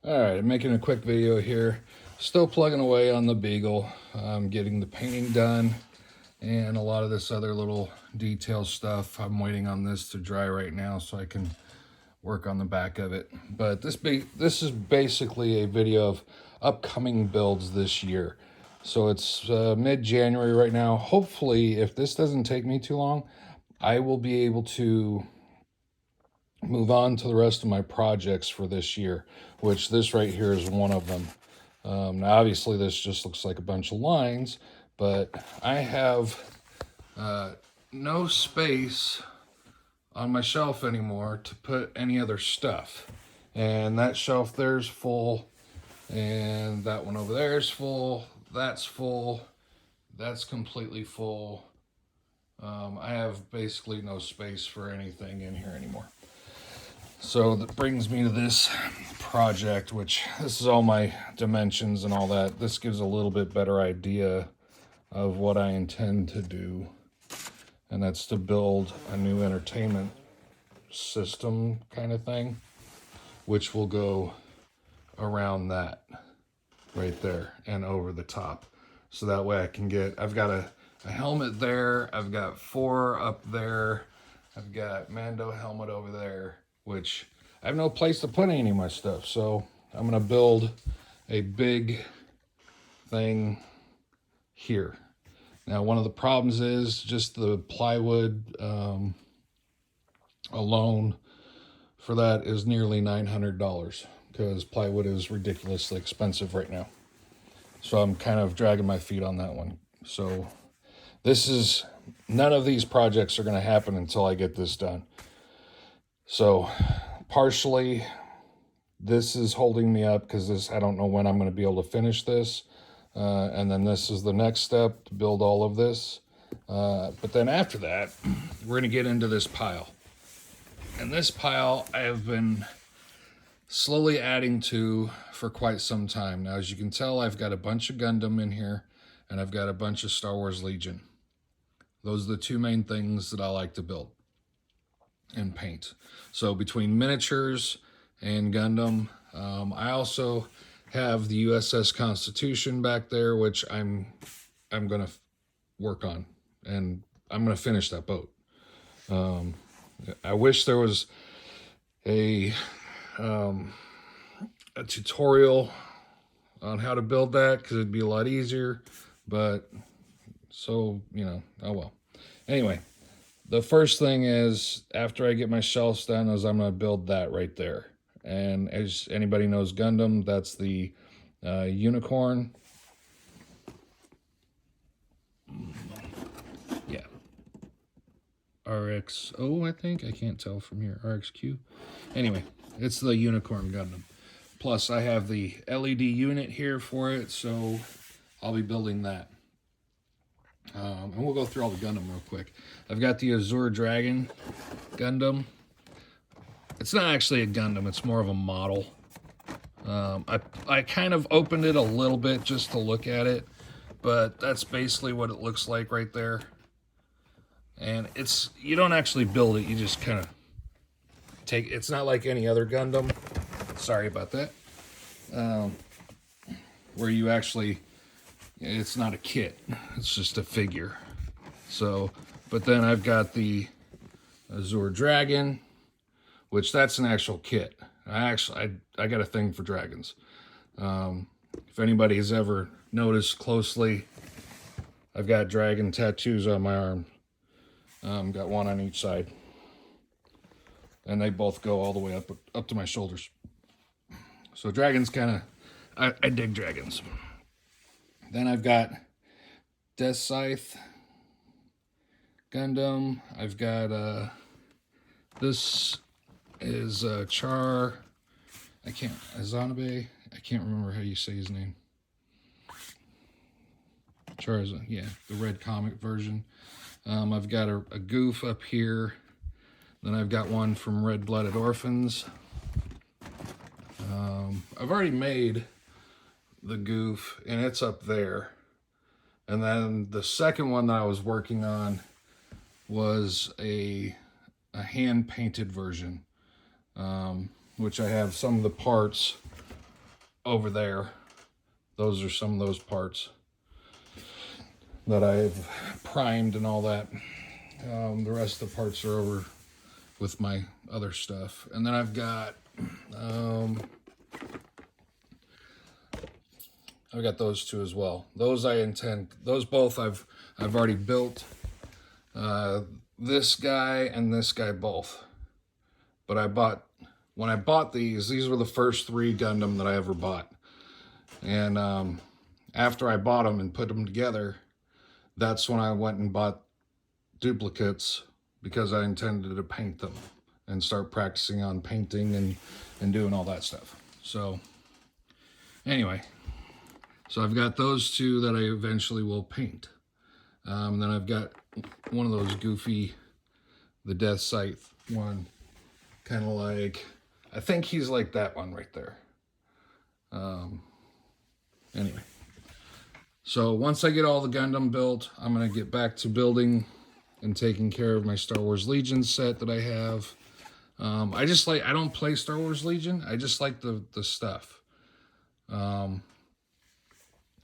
Alright, I'm making a quick video here. Still plugging away on the Beagle. I'm getting the painting done and a lot of this other little detail stuff. I'm waiting on this to dry right now so I can work on the back of it. But this is basically a video of upcoming builds this year. So it's mid-January right now. Hopefully, if this doesn't take me too long, I will be able to move on to the rest of my projects for this year, which this right here is one of them. Now obviously this just looks like a bunch of lines, but I have no space on my shelf anymore to put any other stuff. And that shelf there's full, and that one over there is full, that's full, that's completely full. I have basically no space for anything in here anymore. So that brings me to this project, which this is all my dimensions and all that. This gives a little bit better idea of what I intend to do. And that's to build a new entertainment system kind of thing, which will go around that right there and over the top. So that way I can get, I've got a helmet there, I've got 4 up there, I've got Mando helmet over there, which I have no place to put any of my stuff. So I'm going to build a big thing here. Now, one of the problems is just the plywood alone for that is nearly $900 because plywood is ridiculously expensive right now. So I'm kind of dragging my feet on that one. So none of these projects are going to happen until I get this done. So partially this is holding me up because I don't know when I'm going to be able to finish this. And then this is the next step to build all of this. But then after that, we're going to get into this pile. And this pile I have been slowly adding to for quite some time. Now, as you can tell, I've got a bunch of Gundam in here and I've got a bunch of Star Wars Legion. Those are the 2 main things that I like to build and paint. So between miniatures and Gundam, I also have the USS Constitution back there, which I'm going to work on, and I'm going to finish that boat. I wish there was a tutorial on how to build that because it'd be a lot easier, but so, you know, oh well. Anyway, the first thing is, after I get my shelves done, is I'm going to build that right there. And as anybody knows Gundam, that's the unicorn. Yeah. RXO, I think. I can't tell from here. RXQ. Anyway, it's the unicorn Gundam. Plus, I have the LED unit here for it, so I'll be building that. And we'll go through all the Gundam real quick. I've got the Azure Dragon Gundam. It's not actually a Gundam, it's more of a model. I kind of opened it a little bit just to look at it, but that's basically what it looks like right there. And you don't actually build it, you just kind of it's not like any other Gundam. Sorry about that. Where you actually, it's not a kit, it's just a figure. So, but then I've got the Azure Dragon, which that's an actual kit. I got a thing for dragons. If anybody has ever noticed closely, I've got dragon tattoos on my arm. Got one on each side. And they both go all the way up to my shoulders. So dragons kind of, I dig dragons. Then I've got Death Scythe Gundam. I've got this is Azanabe. I can't remember how you say his name. Charizard, yeah, the red comic version. I've got a goof up here. Then I've got one from Red Blooded Orphans. I've already made the goof, and it's up there. And then the second one that I was working on was a hand-painted version, which I have some of the parts over there. Those are some of those parts that I've primed and all that. The rest of the parts are over with my other stuff. And then I've got those two as well. Those those both I've already built. This guy and this guy both. But when I bought these were the first 3 Gundam that I ever bought. And after I bought them and put them together, that's when I went and bought duplicates, because I intended to paint them and start practicing on painting and doing all that stuff. So anyway, so I've got those 2 that I eventually will paint. Then I've got one of those goofy, the Death Scythe one, kind of like, I think he's like that one right there. Anyway, so once I get all the Gundam built, I'm going to get back to building and taking care of my Star Wars Legion set that I have. I don't play Star Wars Legion. I just like the stuff.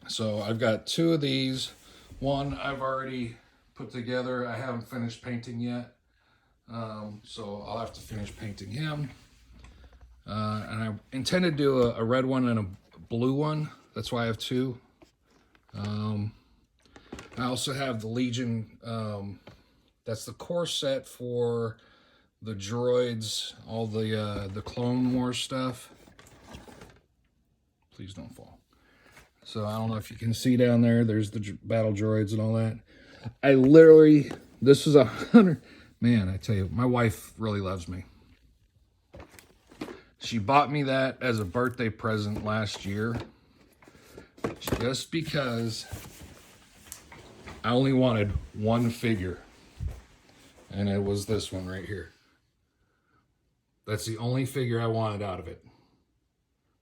So I've got 2 of these. One I've already put together. I haven't finished painting yet. So I'll have to finish painting him. And I intend to do a red one and a blue one. That's why I have 2. I also have the Legion. That's the core set for the droids, all the Clone Wars stuff. Please don't fall. So I don't know if you can see down there. There's the battle droids and all that. I literally, this is 100. Man, I tell you, my wife really loves me. She bought me that as a birthday present last year, just because I only wanted one figure, and it was this one right here. That's the only figure I wanted out of it,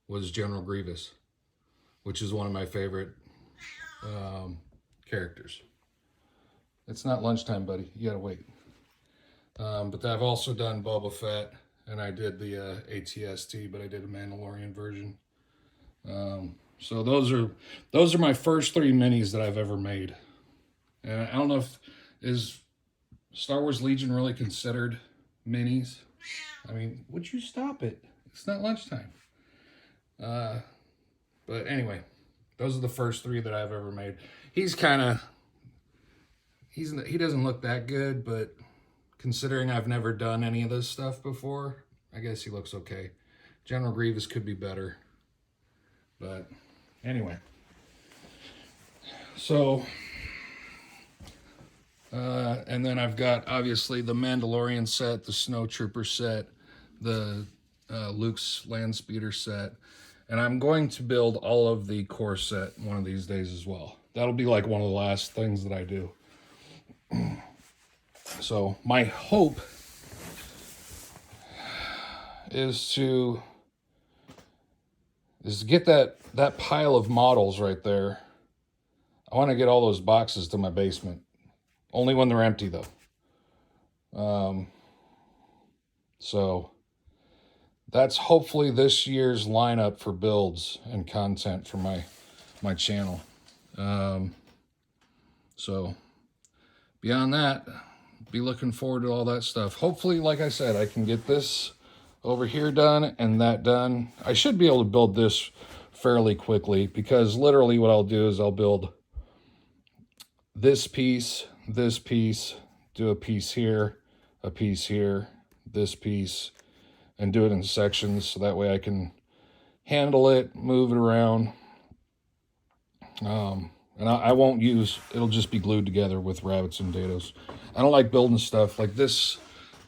was General Grievous, which is one of my favorite characters. It's not lunchtime, buddy. You gotta wait. But I've also done Boba Fett, and I did the ATST, but I did a Mandalorian version. So those are my first 3 minis that I've ever made. And I don't know if, is Star Wars Legion really considered minis? I mean, would you stop it? It's not lunchtime. But anyway, those are the first 3 that I've ever made. He's kind of, he doesn't look that good, but considering I've never done any of this stuff before, I guess he looks okay. General Grievous could be better. But anyway. So, and then I've got, obviously, the Mandalorian set, the Snowtrooper set, the Luke's Landspeeder set. And I'm going to build all of the core set one of these days as well. That'll be like one of the last things that I do. So my hope is to get that pile of models right there. I want to get all those boxes to my basement. Only when they're empty, though. So that's hopefully this year's lineup for builds and content for my channel. So beyond that, be looking forward to all that stuff. Hopefully, like I said, I can get this over here done and that done. I should be able to build this fairly quickly, because literally what I'll do is I'll build this piece, do a piece here, this piece, and do it in sections, so that way I can handle it, move it around. And I won't use, it'll just be glued together with rabbits and dados. I don't like building stuff like this.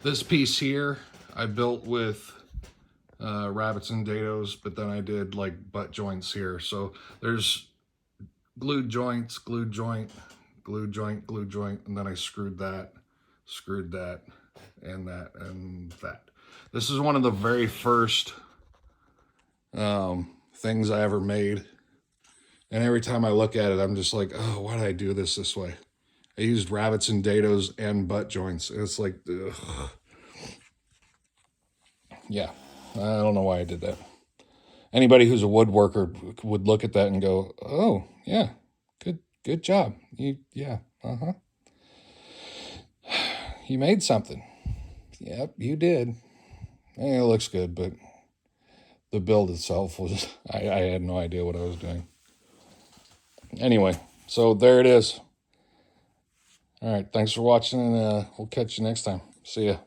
This piece here, I built with rabbits and dados, but then I did like butt joints here. So there's glued joints, glued joint, glued joint, glued joint, and then I screwed that, and that, and that. This is one of the very first things I ever made. And every time I look at it, I'm just like, oh, why did I do this way? I used rabbits and dados and butt joints. And it's like, ugh. Yeah, I don't know why I did that. anybody who's a woodworker would look at that and go, oh, yeah, good job. Yeah, you made something. Yep, you did. It looks good, but the build itself was, I had no idea what I was doing. Anyway, so there it is. All right, thanks for watching, and we'll catch you next time. See ya.